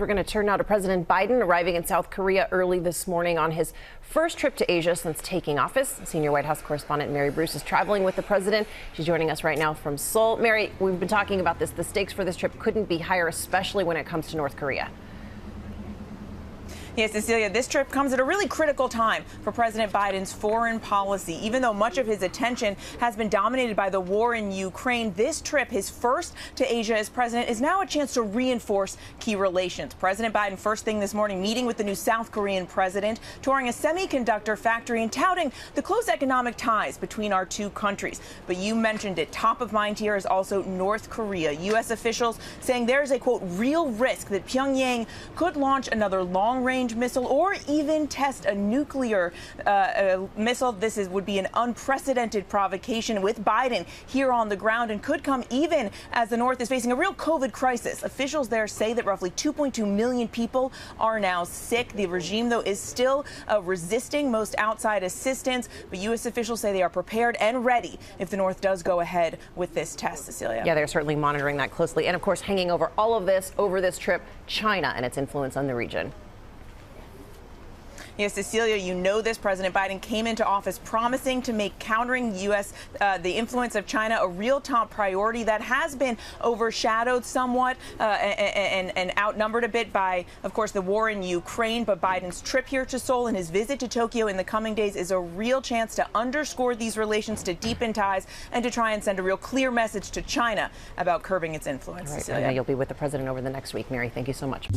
We're going to turn now to President Biden arriving in South Korea early this morning on his first trip to Asia since taking office. Senior White House correspondent Mary Bruce is traveling with the president. She's joining us right now from Seoul. Mary, we've been talking about this. The stakes for this trip couldn't be higher, especially when it comes to North Korea. Yes, Cecilia, this trip comes at a really critical time for President Biden's foreign policy. Even though much of his attention has been dominated by the war in Ukraine, this trip, his first to Asia as president, is now a chance to reinforce key relations. President Biden, first thing this morning, meeting with the new South Korean president, touring a semiconductor factory and touting the close economic ties between our two countries. But you mentioned it. Top of mind here is also North Korea. U.S. officials saying there is a, quote, real risk that Pyongyang could launch another long-range missile or even test a nuclear missile. This would be an unprecedented provocation with Biden here on the ground and could come even as the North is facing a real COVID crisis. Officials there say that roughly 2.2 million people are now sick. The regime, though, is still resisting most outside assistance. But U.S. officials say they are prepared and ready if the North does go ahead with this test, Cecilia. Yeah, they're certainly monitoring that closely. And, of course, hanging over all of this, over this trip, China and its influence on the region. Yes, Cecilia, you know this. President Biden came into office promising to make countering the influence of China a real top priority that has been overshadowed somewhat and outnumbered a bit by, of course, the war in Ukraine. But Biden's trip here to Seoul and his visit to Tokyo in the coming days is a real chance to underscore these relations, to deepen ties, and to try and send a real clear message to China about curbing its influence. Right, I know you'll be with the president over the next week. Mary, thank you so much.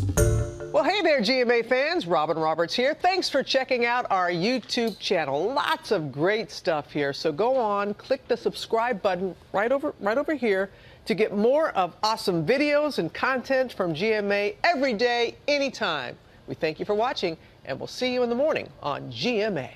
Well, hey there, GMA fans. Robin Roberts here. Thanks for checking out our YouTube channel. Lots of great stuff here. So go on, click the subscribe button right over here to get more of awesome videos and content from GMA every day, anytime. We thank you for watching, and we'll see you in the morning on GMA.